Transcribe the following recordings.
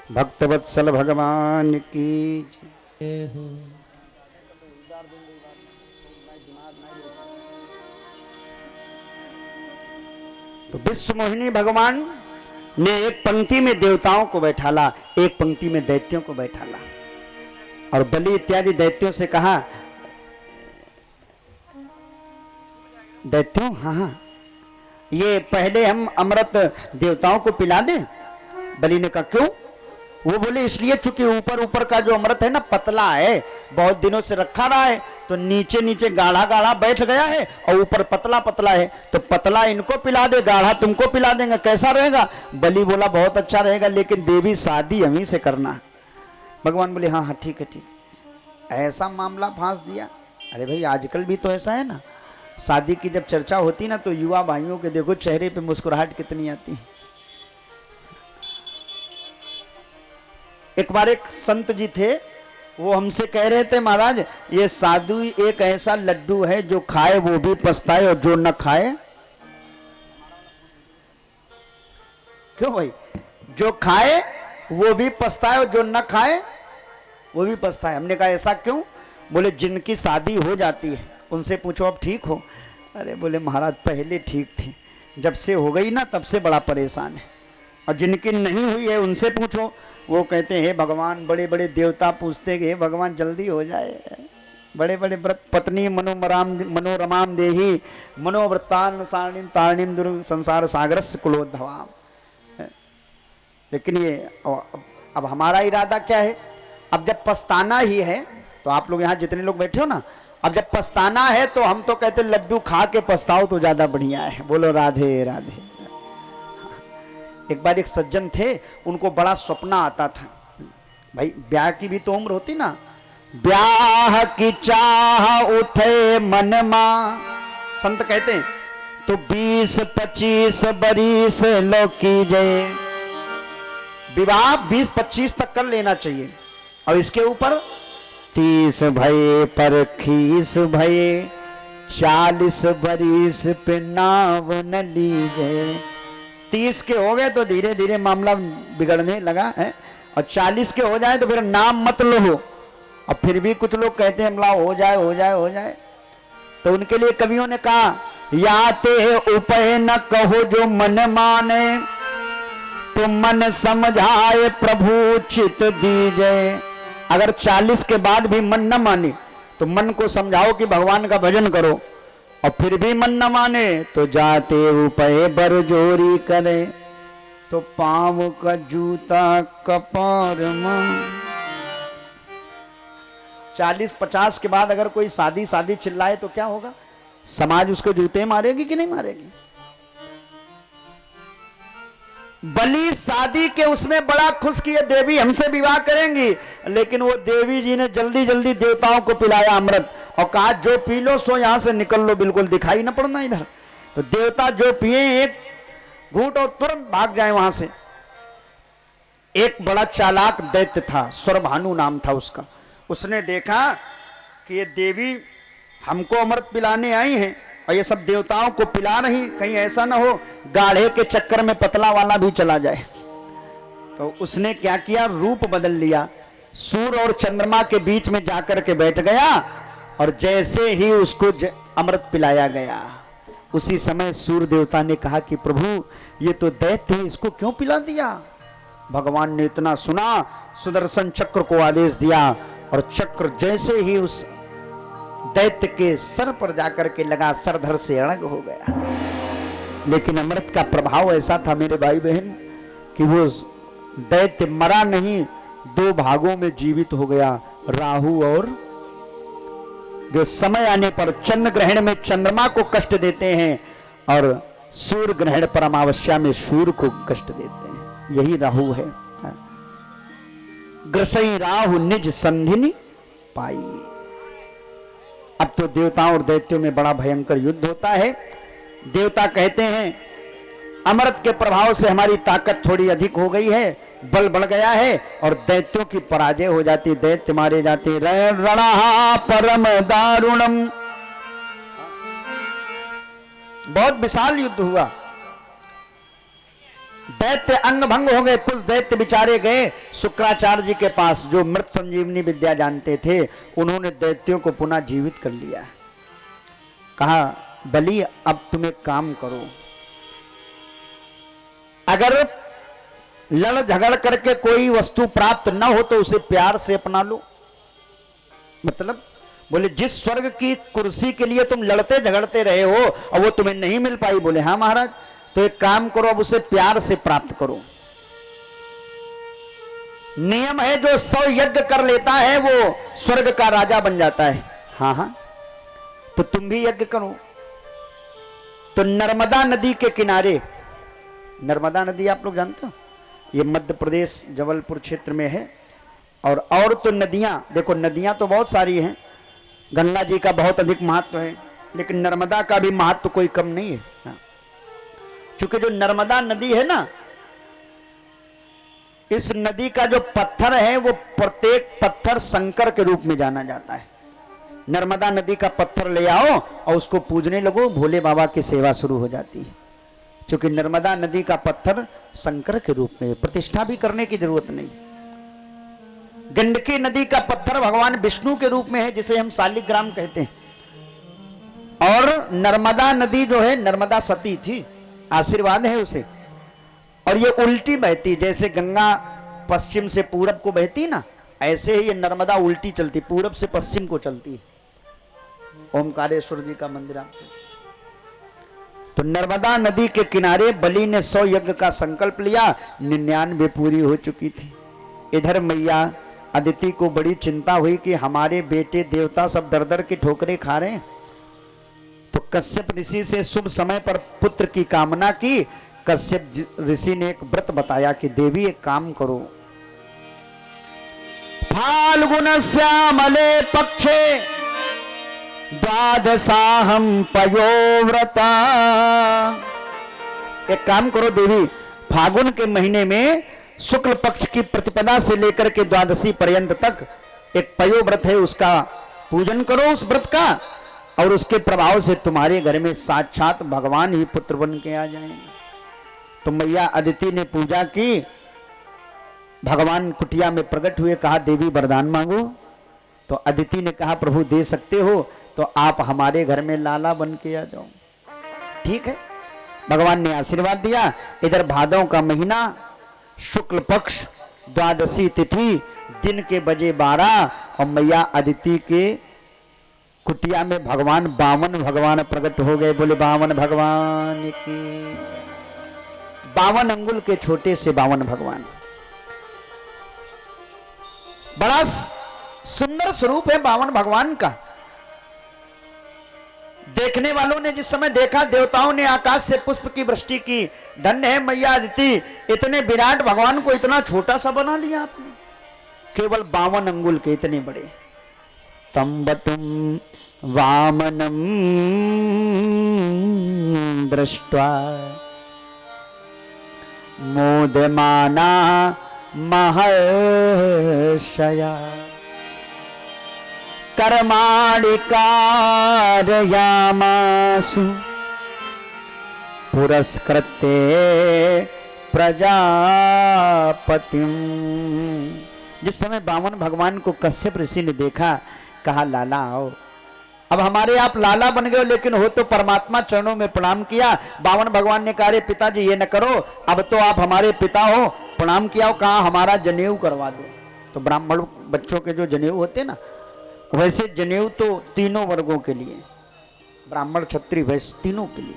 भक्तवत्सल भगवान की जय हो। तो विश्व मोहिनी भगवान ने एक पंक्ति में देवताओं को बैठाला, एक पंक्ति में दैत्यों को बैठाला और बलि इत्यादि दैत्यों से कहा, दैत्यों हाँ हाँ ये पहले हम अमृत देवताओं को पिला दें। बलि ने कहा क्यों? वो बोले इसलिए चूंकि ऊपर ऊपर का जो अमृत है ना पतला है, बहुत दिनों से रखा रहा है, तो नीचे नीचे गाढ़ा गाढ़ा बैठ गया है और ऊपर पतला पतला है, तो पतला इनको पिला दे, गाढ़ा तुमको पिला देंगे, कैसा रहेगा? बलि बोला बहुत अच्छा रहेगा, लेकिन देवी शादी हमी से करना। भगवान बोले हाँ हाँ ठीक है ठीक। ऐसा मामला फांस दिया। अरे भाई आजकल भी तो ऐसा है ना, शादी की जब चर्चा होती ना तो युवा भाइयों के देखो चेहरे पे मुस्कुराहट कितनी आती है। एक बार एक संत जी थे, वो हमसे कह रहे थे महाराज ये साधु एक ऐसा लड्डू है जो खाए वो भी पछताए और जो न खाए। क्यों भाई? जो खाए वो भी पछताए और जो न खाए वो भी पछताए। हमने कहा ऐसा क्यों? बोले जिनकी शादी हो जाती है उनसे पूछो अब ठीक हो। अरे बोले महाराज पहले ठीक थी, जब से हो गई ना तब से बड़ा परेशान है। और जिनकी नहीं हुई है उनसे पूछो, वो कहते हैं भगवान, बड़े बड़े देवता पूछते हैं भगवान जल्दी हो जाए। बड़े बड़े व्रत पत्नी मनोरमाम देही मनोव्रतान सारणीम तारणीम दुर संसार सागरस्य कुलोद्भवाम। लेकिन ये अब हमारा इरादा क्या है? अब जब पछताना ही है तो आप लोग यहाँ जितने लोग बैठे हो ना, अब जब पछताना है तो हम तो कहते लड्डू खा के पछताओ तो ज्यादा बढ़िया है। बोलो राधे राधे। एक बार एक सज्जन थे, उनको बड़ा सपना आता था। भाई ब्याह की भी तो उम्र होती ना, ब्याह की चाह उठे मन मां, संत कहते हैं तो 20-25 बरिस लो कीजिए। विवाह 20-25 तक कर लेना चाहिए और इसके ऊपर 30 भये पर खीस भये 40 बरिस पे नाव न लीजिए। 30 के हो गए तो धीरे धीरे मामला बिगड़ने लगा है, और 40 के हो जाए तो फिर नाम मत लो। और फिर भी कुछ लोग कहते हैं हमला हो जाए हो जाए हो जाए। तो उनके लिए कवियों ने कहा याते उपय न कहो जो मन माने, तो मन समझाए प्रभु चित दीजिए। अगर 40 के बाद भी मन न माने तो मन को समझाओ कि भगवान का भजन करो, और फिर भी मन न माने तो जाते उपय बर जोरी करे, तो पांव का जूता कपार में। 40-50 के बाद अगर कोई शादी शादी चिल्लाए तो क्या होगा? समाज उसको जूते मारेगी कि नहीं मारेगी? बलि शादी के उसमें बड़ा खुश किए देवी हमसे विवाह करेंगी, लेकिन वो देवी जी ने जल्दी जल्दी देवताओं को पिलाया अमृत और कहा जो पी लो सो यहां से निकल लो, बिल्कुल दिखाई ना पड़ना इधर। तो देवता जो पिए एक घूंट और तुरंत भाग जाए वहां से। एक बड़ा चालाक दैत्य था, स्वरभानु नाम था उसका। उसने देखा कि ये देवी हमको अमृत पिलाने आई हैं और ये सब देवताओं को पिला रही, कहीं ऐसा ना हो गाढ़े के चक्कर में पतला वाला भी चला जाए। तो उसने क्या किया, रूप बदल लिया, सूर्य और चंद्रमा के बीच में जाकर के बैठ गया और जैसे ही उसको अमृत पिलाया गया, उसी समय सूर्य देवता ने कहा कि प्रभु ये तो दैत्य है, इसको क्यों पिला दिया? भगवान ने इतना सुना, सुदर्शन चक्र को आदेश दिया और चक्र जैसे ही उस दैत्य के सर पर जाकर के लगा, सरधर से अलग हो गया। लेकिन अमृत का प्रभाव ऐसा था मेरे भाई बहन कि वो दैत्य मरा नहीं, 2 भागों में जीवित हो गया। राहु और जो समय आने पर चंद्र ग्रहण में चंद्रमा को कष्ट देते हैं और सूर्य ग्रहण पर अमावस्या में सूर्य को कष्ट देते हैं, यही राहु है। ग्रसई राहु निज संधिनी पाई। अब तो देवताओं और दैत्यों में बड़ा भयंकर युद्ध होता है। देवता कहते हैं अमृत के प्रभाव से हमारी ताकत थोड़ी अधिक हो गई है, बल बढ़ गया है, और दैत्यों की पराजय हो जाती, दैत्य मारे जाते। रणहा परम दारुणम, बहुत विशाल युद्ध हुआ। दैत्य अंग भंग हो गए, कुछ दैत्य बिचारे गए शुक्राचार्य जी के पास जो मृत संजीवनी विद्या जानते थे। उन्होंने दैत्यों को पुनः जीवित कर लिया। कहा बलि अब तुम एक काम करो, अगर लड़ झगड़ करके कोई वस्तु प्राप्त न हो तो उसे प्यार से अपना लो। मतलब बोले जिस स्वर्ग की कुर्सी के लिए तुम लड़ते झगड़ते रहे हो और वो तुम्हें नहीं मिल पाई, बोले हाँ महाराज, तो एक काम करो अब उसे प्यार से प्राप्त करो। नियम है जो 100 यज्ञ कर लेता है वो स्वर्ग का राजा बन जाता है। हाँ हाँ, तो तुम भी यज्ञ करो। तो नर्मदा नदी के किनारे, नर्मदा नदी आप लोग जानते हो, ये मध्य प्रदेश जबलपुर क्षेत्र में है। और तो नदियां देखो, नदियां तो बहुत सारी हैं, गंगा जी का बहुत अधिक महत्व है, लेकिन नर्मदा का भी महत्व कोई कम नहीं है। हाँ। क्योंकि जो नर्मदा नदी है ना, इस नदी का जो पत्थर है वो प्रत्येक पत्थर शंकर के रूप में जाना जाता है। नर्मदा नदी का पत्थर ले आओ और उसको पूजने लगो, भोले बाबा की सेवा शुरू हो जाती है। क्योंकि नर्मदा नदी का पत्थर शंकर के रूप में, प्रतिष्ठा भी करने की जरूरत नहीं। गंडकी नदी का पत्थर भगवान विष्णु के रूप में है, जिसे हम शालिग्राम कहते हैं। और नर्मदा नदी जो है, नर्मदा सती थी, आशीर्वाद है उसे। और ये उल्टी बहती, जैसे गंगा पश्चिम से पूरब को बहती ना, ऐसे ही ये नर्मदा उल्टी चलती, पूरब से पश्चिम को चलती। ओमकारेश्वर जी का मंदिर आपको। तो नर्मदा नदी के किनारे बलि ने 100 यज्ञ का संकल्प लिया, 99 पूरी हो चुकी थी। इधर मैया अदिति को बड़ी चिंता हुई कि हमारे बेटे देवता सब दर दर की ठोकरें खा रहे हैं। तो कश्यप ऋषि से शुभ समय पर पुत्र की कामना की। कश्यप ऋषि ने एक व्रत बताया कि देवी एक काम करो, फाल्गुन श्यामले पक्षे द्वादशाहम पयोव्रता। एक काम करो देवी, फागुन के महीने में शुक्ल पक्ष की प्रतिपदा से लेकर के द्वादशी पर्यंत तक एक पयोव्रत है, उसका पूजन करो उस व्रत का, और उसके प्रभाव से तुम्हारे घर में साक्षात भगवान ही पुत्र बन के आ जाएंगे। तो मैया अदिति ने पूजा की, भगवान कुटिया में प्रकट हुए, कहा देवी वरदान मांगो। तो अदिति ने कहा प्रभु दे सकते हो तो आप हमारे घर में लाला बन के आ जाओ। ठीक है, भगवान ने आशीर्वाद दिया। इधर भादव का महीना, शुक्ल पक्ष, द्वादशी तिथि, दिन के बजे 12 और मैया अदिति के कुटिया में भगवान 52 भगवान प्रकट हो गए। बोले 52 भगवान की। 52 अंगुल के छोटे से 52 भगवान, बड़ा सुंदर स्वरूप है 52 भगवान का। देखने वालों ने जिस समय देखा, देवताओं ने आकाश से पुष्प की वृष्टि की। धन्य है मैया अदिति, इतने विराट भगवान को इतना छोटा सा बना लिया आपने, केवल 52 अंगुल के, इतने बड़े। तंबटुम वामनम दृष्ट्वा मोदमाना महर्षया कर्माणि कारयामासु पुरस्कृत्य प्रजापतिम। जिस समय 52 भगवान को कश्यप ऋषि ने देखा, कहा लाला आओ। अब हमारे आप लाला बन गए, लेकिन हो तो परमात्मा चरणों में प्रणाम किया। 52 भगवान ने कहा पिताजी ये न करो, अब तो आप हमारे पिता हो, प्रणाम किया। कहा हमारा जनेऊ करवा दो। तो ब्राह्मण बच्चों के जो जनेऊ होते ना, वैसे जनेऊ तो तीनों वर्गों के लिए, ब्राह्मण क्षत्रिय वैश्य तीनों के लिए।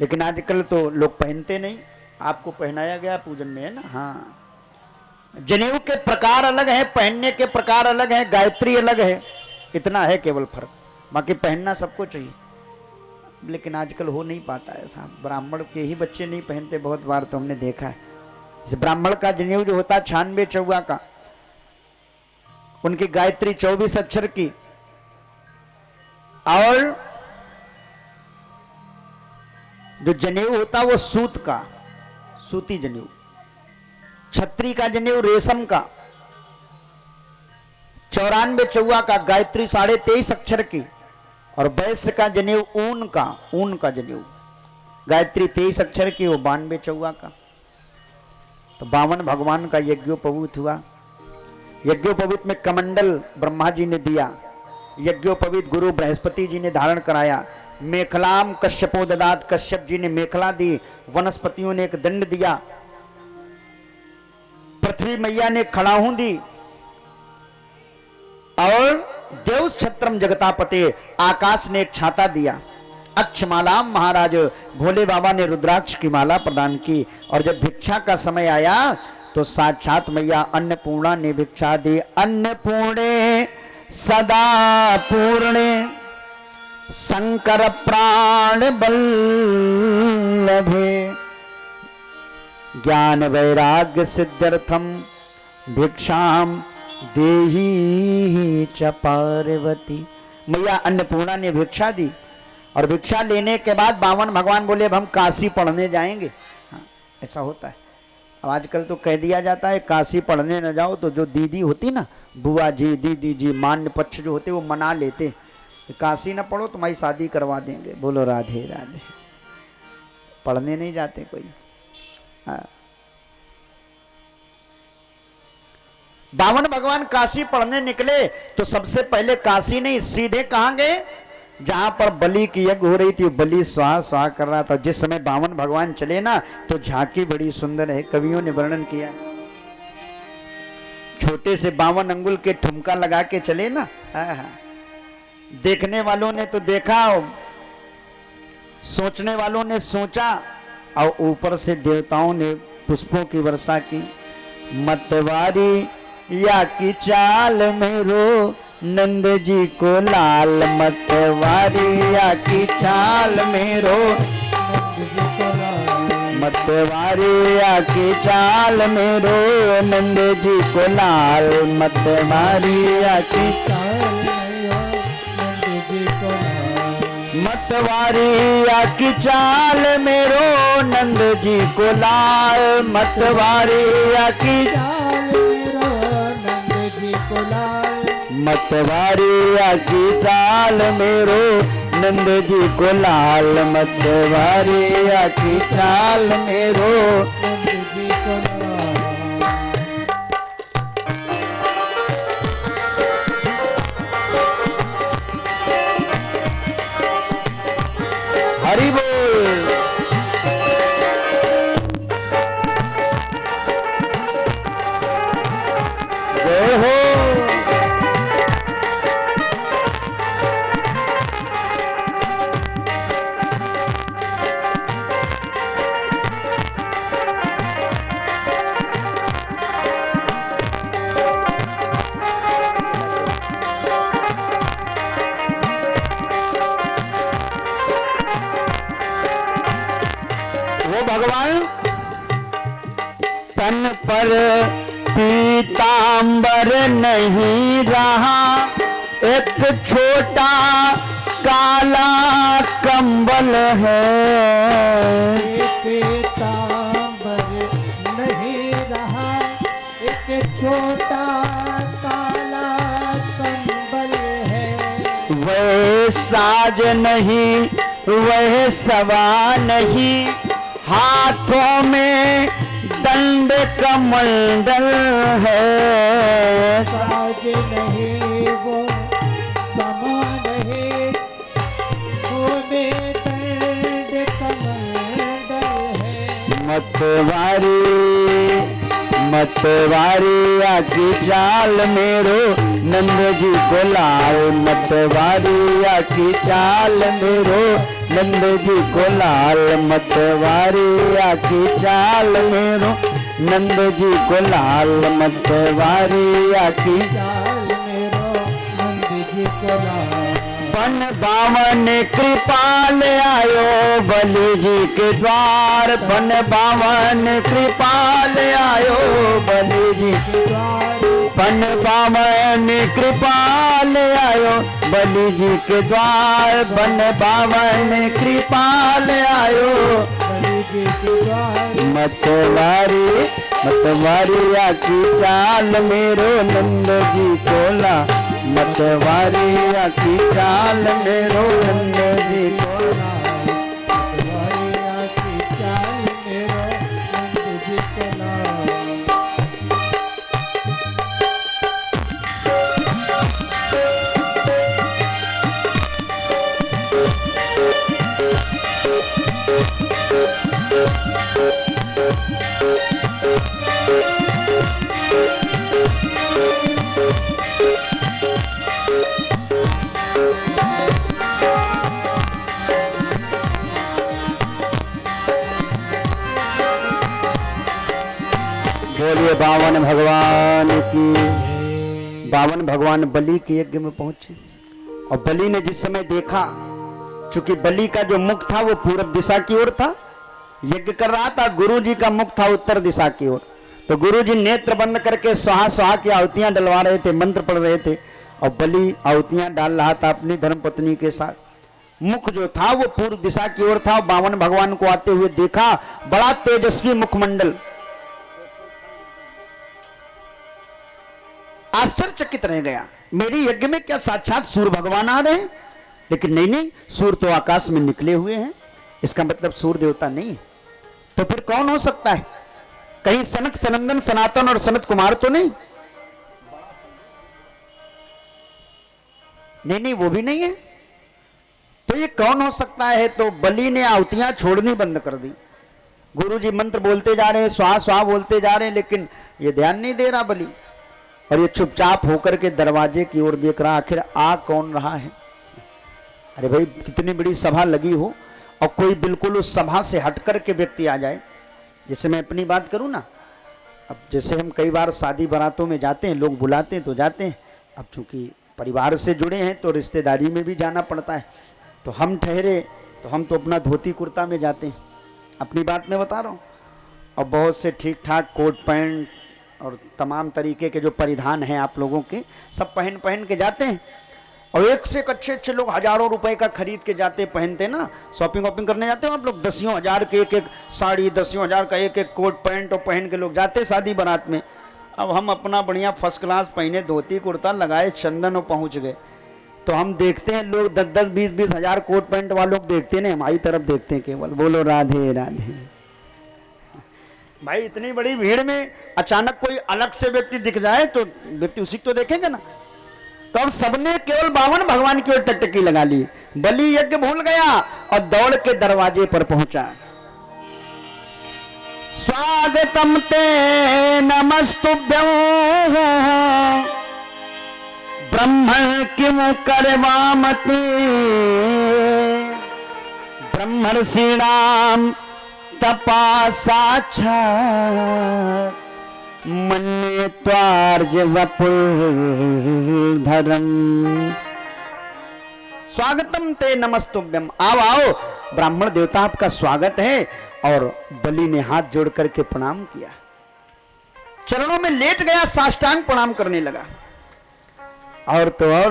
लेकिन आजकल तो लोग पहनते नहीं, आपको पहनाया गया पूजन में, है ना। हाँ, जनेऊ के प्रकार अलग है, पहनने के प्रकार अलग है, गायत्री अलग है, इतना है केवल फर्क। बाकी पहनना सबको चाहिए, लेकिन आजकल हो नहीं पाता है साहब। ब्राह्मण के ही बच्चे नहीं पहनते, बहुत बार तो हमने देखा है। जैसे ब्राह्मण का जनेऊ जो होता है 96 चौवा का, उनकी गायत्री 24 अक्षर की, और जो जनेऊ होता वो सूत का, सूती जनेऊ। छत्री का जनेऊ रेशम का, 94 चौवा का, गायत्री 23.5 अक्षर की, और वैश्य का जनेऊ ऊन का, ऊन का जनेऊ। गायत्री 23 अक्षर की, वो 92 चौवा का। तो 52 भगवान का यज्ञोपवीत हुआ। यज्ञोपवीत में कमंडल ब्रह्मा जी ने दिया, यज्ञोपवीत गुरु बृहस्पति जी ने धारण कराया। मेखलाम कश्यपो ददात, कश्यप जी ने मेखला दी, वनस्पतियों ने एक दंड दिया, पृथ्वी मैया ने खड़ाहू दी, और देव छत्रम जगतापते आकाश ने एक छाता दिया। अक्षमाला महाराज भोले बाबा ने रुद्राक्ष की माला प्रदान की। और जब भिक्षा का समय आया तो साक्षात मैया अन्नपूर्णा ने भिक्षा दी। अन्नपूर्णे सदा पूर्णे शंकर प्राण बल्लभे ज्ञान वैराग्य सिद्ध्यर्थम भिक्षाम देही च पार्वती। मैया अन्नपूर्णा ने भिक्षा दी, और भिक्षा लेने के बाद 52 भगवान बोले अब हम काशी पढ़ने जाएंगे। हाँ, ऐसा होता है। अब आजकल तो कह दिया जाता है काशी पढ़ने न जाओ, तो जो दीदी होती ना, बुआ जी, दीदी जी, मान्य पक्ष जो होते वो मना लेते, काशी न पढ़ो तुम्हारी शादी करवा देंगे। बोलो राधे राधे। पढ़ने नहीं जाते कोई। हाँ, 52 भगवान काशी पढ़ने निकले तो सबसे पहले काशी नहीं, सीधे कहां गए? जहां पर बलि की यज्ञ हो रही थी, बलि स्वाहा स्वाहा कर रहा था। जिस समय 52 भगवान चले ना, तो झांकी बड़ी सुंदर है, कवियों ने वर्णन किया। छोटे से 52 अंगुल के ठुमका लगा के चले ना, देखने वालों ने तो देखा, सोचने वालों ने सोचा, और ऊपर से देवताओं ने पुष्पों की वर्षा की। मतवारी या की चाल मेरो नंद जी को लाल, मतवारी या की चाल मेरो मतवारी या की चाल मेरो नंद जी को लाल, मतवारी या की चाल नंद जी को लाल, मतवारी या की चाल मेरो नंद जी को लाल, मतवारी या की चाल मेरो नंद जी को लाल, मतवारिया की चाल मेरो नंद जी को लाल, मतवारिया की चाल मेरो नंद जी को लाल। हरि बोल। जय हो। भगवान तन पर पीतांबर नहीं रहा, एक छोटा काला कंबल है। पीतांबर नहीं रहा, एक छोटा काला कंबल है। वह साज नहीं, वह सवा नहीं, हाथों में दंड कमंडल है। साज नहीं वो समा नहीं, वो में दंड कमंडल है। मतवारी मतवारी आकी चाल मेरो नंद जी को लाल, मतवारी आकी चाल मेरो नंद जी को लाल, मतवारी आकी चाल मेरो नंद जी को लाल, मतवारी आकी चाल मेरो नंद जी को लाल। बन बावन कृपाल आयो बलि जी के द्वार, बन बावन कृपाल आयो बलि जी के द्वार, बन बावन कृपाल आयो बलि जी के द्वार, बन बावन कृपाल आयो बलि जी के द्वार। मतवारी मतवारी आकी चाल मेरो नंद जी को लाल, मतवारी आकी चाल मेरो नंद जी को लाल, मतवारी बोलिए बावन भगवान की। बावन भगवान बलि के यज्ञ में पहुंचे और बलि ने जिस समय देखा, चूंकि बलि का जो मुख था वो पूर्व दिशा की ओर था, यज्ञ कर रहा था, गुरु जी का मुख था उत्तर दिशा की ओर। तो गुरु जी नेत्र बंद करके स्वाहा स्वाहा की आहुतियां डलवा रहे थे, मंत्र पढ़ रहे थे और बलि आहुतियां डाल रहा था अपनी धर्मपत्नी के साथ। मुख जो था वो पूर्व दिशा की ओर था। बावन भगवान को आते हुए देखा, बड़ा तेजस्वी मुखमंडल, आश्चर्यचकित रह गया। मेरी यज्ञ में क्या साक्षात सूर्य भगवान आ रहे हैं? लेकिन नहीं, सूर्य तो आकाश में निकले हुए हैं, इसका मतलब सूर्य देवता नहीं है। तो फिर कौन हो सकता है? कहीं सनत सनंदन सनातन और सनत कुमार तो नहीं? नहीं, वो भी नहीं है। तो ये कौन हो सकता है? तो बलि ने आहुतियां छोड़नी बंद कर दी। गुरु जी मंत्र बोलते जा रहे हैं, स्वाहा स्वाहा बोलते जा रहे हैं, लेकिन ये ध्यान नहीं दे रहा बलि। और ये चुपचाप होकर के दरवाजे की ओर देख रहा, आखिर आ कौन रहा है। अरे भाई, कितनी बड़ी सभा लगी हो और कोई बिल्कुल उस सभा से हटकर के व्यक्ति आ जाए। जैसे मैं अपनी बात करूं ना, अब जैसे हम कई बार शादी बारातों में जाते हैं, लोग बुलाते हैं तो जाते हैं। अब चूंकि परिवार से जुड़े हैं तो रिश्तेदारी में भी जाना पड़ता है। तो हम ठहरे तो हम तो अपना धोती कुर्ता में जाते हैं, अपनी बात मैं बता रहा हूँ। और बहुत से ठीक ठाक कोट पैंट और तमाम तरीके के जो परिधान हैं आप लोगों के, सब पहन के जाते हैं। और एक से एक अच्छे लोग हजारों रुपए का खरीद के जाते, पहनते ना, शॉपिंग वॉपिंग करने जाते हो आप लोग। दसियों हजार के एक साड़ी, दसियों हजार का एक कोट पैंट और पहन के लोग जाते शादी बारात में। अब हम अपना बढ़िया फर्स्ट क्लास पहने, धोती कुर्ता लगाए, चंदन और पहुंच गए। तो हम देखते हैं लोग 10-10, 20-20 हजार कोट पैंट वालों को देखते हैं, हमारी तरफ देखते हैं केवल। बोलो राधे राधे। भाई, इतनी बड़ी भीड़ में अचानक कोई अलग से व्यक्ति दिख जाए तो व्यक्ति उसी को तो देखेंगे ना। तो अब सबने केवल बावन भगवान की ओर टकटकी लगा ली। बलि यज्ञ भूल गया और दौड़ के दरवाजे पर पहुंचा। स्वागतम ते नमस्तुभ्यं ब्रह्मण किमु करवामते ब्रह्मर्षीणाम तपा साक्षात् मन्ये त्वार्ज वपुर्धरम। स्वागतम ते नमस्तुभ्यम, आओ ब्राह्मण देवता आपका स्वागत है। और बलि ने हाथ जोड़ करके प्रणाम किया, चरणों में लेट गया, साष्टांग प्रणाम करने लगा। और तो और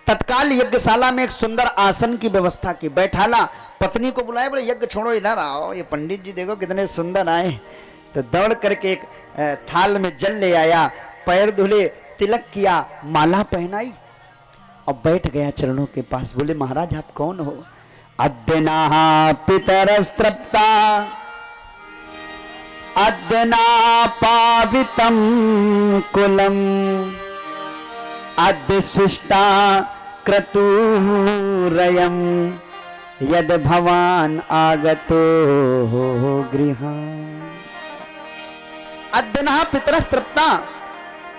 तत्काल यज्ञशाला में एक सुंदर आसन की व्यवस्था की, बैठाला। पत्नी को बुलाया, बोले यज्ञ छोड़ो, इधर आओ, ये पंडित जी देखो कितने सुंदर आए। तो दौड़ करके एक थाल में जल ले आया, पैर धुले, तिलक किया, माला पहनाई और बैठ गया चरणों के पास। बोले महाराज आप कौन हो? अद्यना पितरस्तृप्ता अद्यना पावितम कुलम अद्य सृष्टा क्रतुरयम यद भवान आगतो गृहान। अद्यना पितरस्तृप्ता,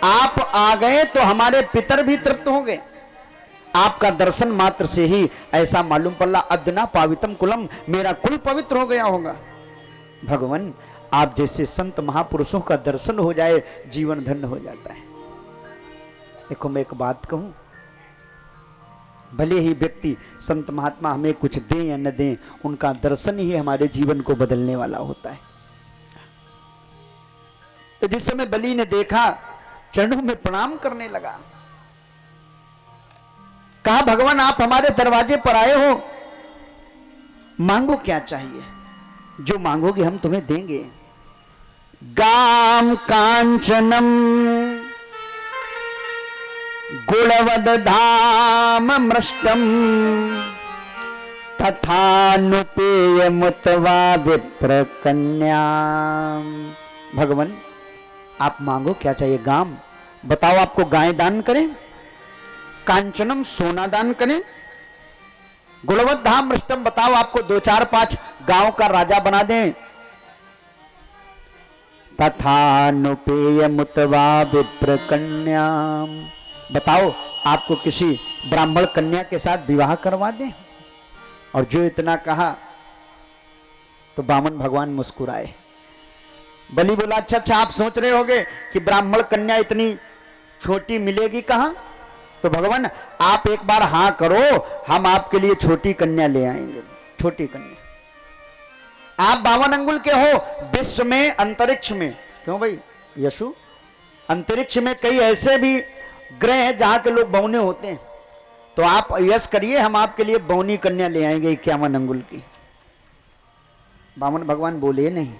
आप आ गए तो हमारे पितर भी तृप्त हो गए। आपका दर्शन मात्र से ही ऐसा मालूम पड़ा, अद्यना पावितम कुलम, मेरा कुल पवित्र हो गया होगा। भगवान, आप जैसे संत महापुरुषों का दर्शन हो जाए, जीवन धन्य हो जाता है। देखो मैं एक बात कहूं, भले ही व्यक्ति संत महात्मा हमें कुछ दें या न दें, उनका दर्शन ही हमारे जीवन को बदलने वाला होता है। तो जिस समय बलि ने देखा, चरणों में प्रणाम करने लगा, कहा भगवान आप हमारे दरवाजे पर आए हो, मांगो क्या चाहिए, जो मांगोगे हम तुम्हें देंगे। गाम कांचनम गुणवद धाम मृष्टम तथानुपेय मुतवा विप्र कन्या। भगवान आप मांगो क्या चाहिए? गाम बताओ, आपको गाय दान करें? कांचनम सोना दान करें? गुणवत धाम मृष्टम बताओ, आपको 2 4 5 गांव का राजा बना दें? तथानुपेय मुतवा विप्र कन्या बताओ, आपको किसी ब्राह्मण कन्या के साथ विवाह करवा दें? और जो इतना कहा तो बामन भगवान मुस्कुराए। बलि बोला अच्छा अच्छा, आप सोच रहे होंगे कि ब्राह्मण कन्या इतनी छोटी मिलेगी कहां? तो भगवान आप एक बार हां करो, हम आपके लिए छोटी कन्या ले आएंगे। छोटी कन्या आप 52 अंगुल के हो, विश्व में अंतरिक्ष में। क्यों भाई यशु? अंतरिक्ष में कई ऐसे भी ग्रह हैं जहां के लोग बौने होते हैं, तो आप यश करिए, हम आपके लिए बौनी कन्या ले आएंगे 51 अंगुल की। बामन भगवान बोले नहीं।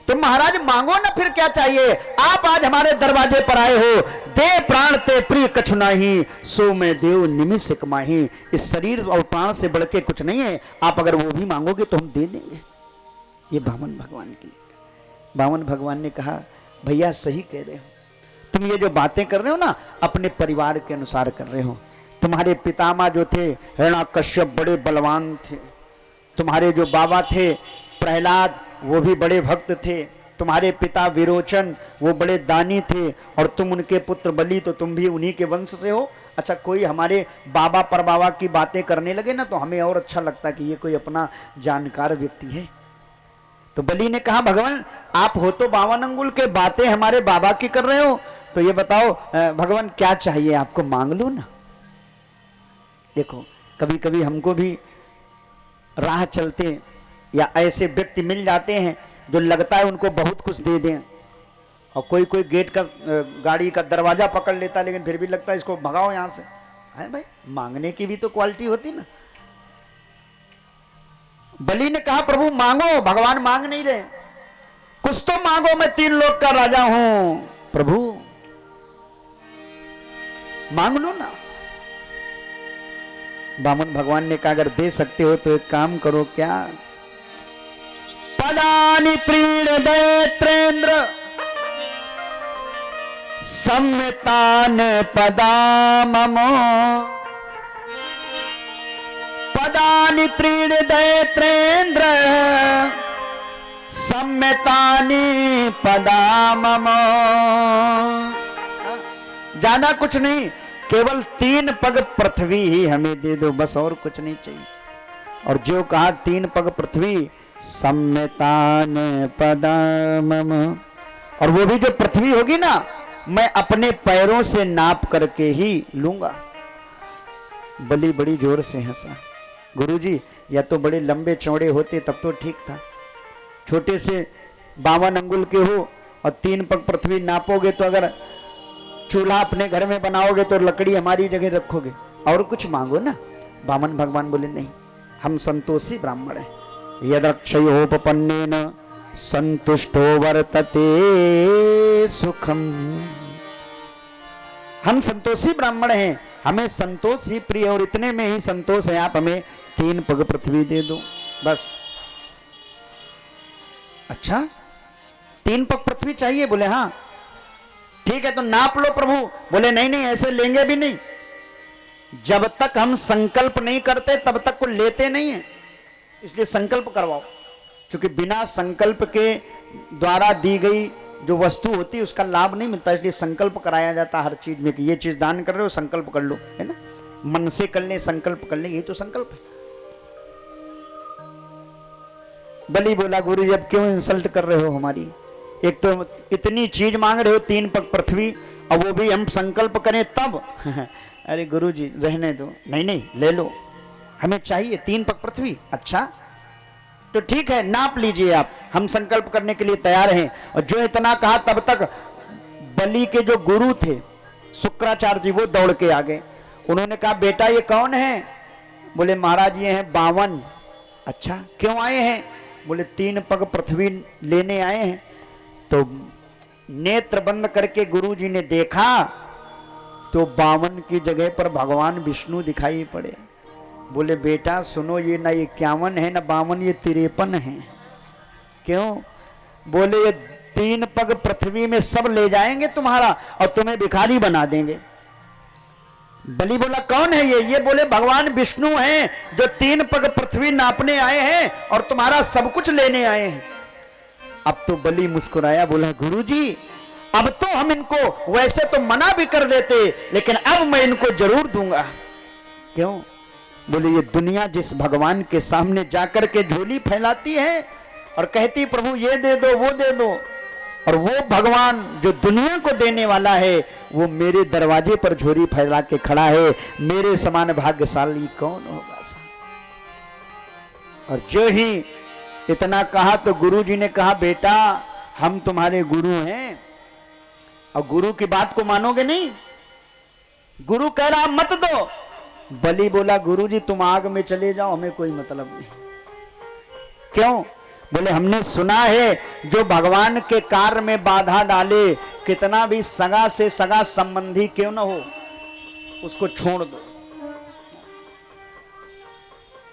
तो महाराज मांगो ना, फिर क्या चाहिए? आप आज हमारे दरवाजे पर आए हो, दे प्राण ते प्रिय कछु नाही, सो मैं देव निमिष कमाही। इस शरीर और प्राण से बढ़ के कुछ नहीं है, आप अगर वो भी मांगोगे तो हम दे देंगे। ये बामन भगवान की। बामन भगवान ने कहा भैया सही कह रहे हो, तुम ये जो बातें कर रहे हो ना अपने परिवार के अनुसार कर रहे हो। तुम्हारे पितामह जो थे हिरण्याकश्यप बड़े बलवान थे, तुम्हारे जो बाबा थे प्रहलाद वो भी बड़े भक्त थे, तुम्हारे पिता विरोचन वो बड़े दानी थे, और तुम उनके पुत्र बलि तो तुम भी उन्हीं के वंश से हो। अच्छा कोई हमारे बाबा परबाबा की बातें करने लगे ना तो हमें और अच्छा लगता कि ये कोई अपना जानकार व्यक्ति है। तो बलि ने कहा भगवान आप हो तो 52 अंगुल के, बातें हमारे बाबा की कर रहे हो, तो ये बताओ भगवान क्या चाहिए आपको? मांग लो ना। देखो कभी कभी हमको भी राह चलते या ऐसे व्यक्ति मिल जाते हैं जो लगता है उनको बहुत कुछ दे दें, और कोई कोई गेट का गाड़ी का दरवाजा पकड़ लेता लेकिन फिर भी लगता है इसको भगाओ यहां से। है भाई, मांगने की भी तो क्वालिटी होती ना। बलि ने कहा प्रभु मांगो। भगवान मांग नहीं रहे, कुछ तो मांगो, मैं 3 लोक का राजा हूं। प्रभु मांग लो ना। बामन भगवान ने कहा अगर दे सकते हो तो एक काम करो। क्या? पदानि प्रीणदैत्रेन्द्र सम्यतान पदा मम। पदानि प्रीणदैत्रेन्द्र सम्यतानि पदा मम। जाना कुछ नहीं, केवल 3 पग पृथ्वी ही हमें दे दो, बस और कुछ नहीं चाहिए। और जो कहा 3 पग पृथ्वी सम्यतान पदा मम, और वो भी जो पृथ्वी होगी ना मैं अपने पैरों से नाप करके ही लूंगा। बलि बड़ी जोर से हंसा। गुरुजी या तो बड़े लंबे चौड़े होते तब तो ठीक था, छोटे से 52 अंगुल के हो और 3 पग पृथ्वी नापोगे तो अगर चूल्हा अपने घर में बनाओगे तो लकड़ी हमारी जगह रखोगे, और कुछ मांगो ना। बामन भगवान बोले नहीं, हम संतोषी ब्राह्मण हैं। यदक्षयोपपन्नेन संतुष्टो वर्तते सुखम। हम संतोषी ब्राह्मण हैं, हमें संतोष ही प्रिय, और इतने में ही संतोष है, आप हमें 3 पग पृथ्वी दे दो बस। अच्छा 3 पग पृथ्वी चाहिए? बोले हाँ। ठीक है तो नाप लो प्रभु। बोले नहीं नहीं ऐसे लेंगे भी नहीं, जब तक हम संकल्प नहीं करते तब तक को लेते नहीं है, इसलिए संकल्प करवाओ। क्योंकि बिना संकल्प के द्वारा दी गई जो वस्तु होती है उसका लाभ नहीं मिलता, इसलिए संकल्प कराया जाता है हर चीज में कि ये चीज दान कर रहे हो संकल्प कर लो, है ना। मन से कर ले, संकल्प कर ले, ये तो संकल्प है। बलि बोला गुरु जी अब क्यों इंसल्ट कर रहे हो हमारी? एक तो इतनी चीज मांग रहे हो 3 पग पृथ्वी, और वो भी हम संकल्प करें तब। अरे गुरु जी रहने दो। नहीं नहीं ले लो, हमें चाहिए 3 पग पृथ्वी। अच्छा तो ठीक है नाप लीजिए आप, हम संकल्प करने के लिए तैयार हैं। और जो इतना कहा तब तक बलि के जो गुरु थे शुक्राचार्य जी वो दौड़ के आ गए। उन्होंने कहा बेटा ये कौन है? बोले महाराज ये हैं 52। अच्छा क्यों आए हैं? बोले 3 पग पृथ्वी लेने आए हैं। तो नेत्र बंद करके गुरु जी ने देखा तो 52 की जगह पर भगवान विष्णु दिखाई पड़े। बोले बेटा सुनो, ये ना 51 है ना 52, ये 53 है। क्यों? बोले ये 3 पग पृथ्वी में सब ले जाएंगे तुम्हारा और तुम्हें भिखारी बना देंगे। बलि बोला कौन है ये? बोले भगवान विष्णु हैं जो 3 पग पृथ्वी नापने आए हैं और तुम्हारा सब कुछ लेने आए हैं। अब तो बलि मुस्कुराया, बोला गुरुजी अब तो हम इनको वैसे तो मना भी कर देते, लेकिन अब मैं इनको जरूर दूंगा। क्यों? बोले ये दुनिया जिस भगवान के सामने जाकर के झोली फैलाती है और कहती प्रभु ये दे दो वो दे दो, और वो भगवान जो दुनिया को देने वाला है वो मेरे दरवाजे पर झोली फैला के खड़ा है। मेरे समान भाग्यशाली कौन होगा? और जो ही इतना कहा तो गुरुजी ने कहा बेटा हम तुम्हारे गुरु हैं और गुरु की बात को मानोगे नहीं। गुरु कह रहा मत दो। बलि बोला गुरुजी तुम आग में चले जाओ, हमें कोई मतलब नहीं। क्यों? बोले हमने सुना है जो भगवान के कार्य में बाधा डाले, कितना भी सगा से सगा संबंधी क्यों ना हो, उसको छोड़ दो।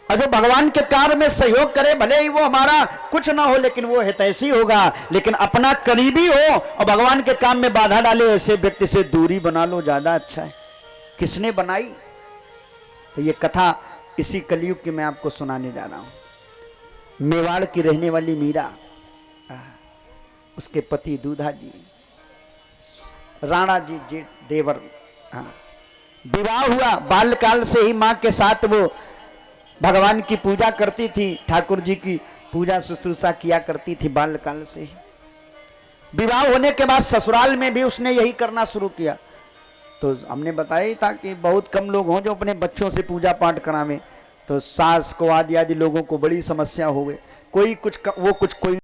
और जो भगवान के कार्य में सहयोग करे, भले ही वो हमारा कुछ ना हो लेकिन वो हितैषी होगा, लेकिन अपना करीबी हो और भगवान के काम में बाधा डाले, ऐसे व्यक्ति से दूरी बना लो, ज्यादा अच्छा है। किसने बनाई? तो ये कथा इसी कलयुग की मैं आपको सुनाने जा रहा हूं। मेवाड़ की रहने वाली मीरा, उसके पति दूधा जी, राणा जी देवर, विवाह हुआ। बाल्यकाल से ही माँ के साथ वो भगवान की पूजा करती थी, ठाकुर जी की पूजा शुश्रूषा किया करती थी बाल्यकाल से ही। विवाह होने के बाद ससुराल में भी उसने यही करना शुरू किया। तो हमने बताया ही था कि बहुत कम लोग हों जो अपने बच्चों से पूजा पाठ करावें। तो सास को आदि आदि लोगों को बड़ी समस्या हो गई। कोई कुछ वो कुछ कोई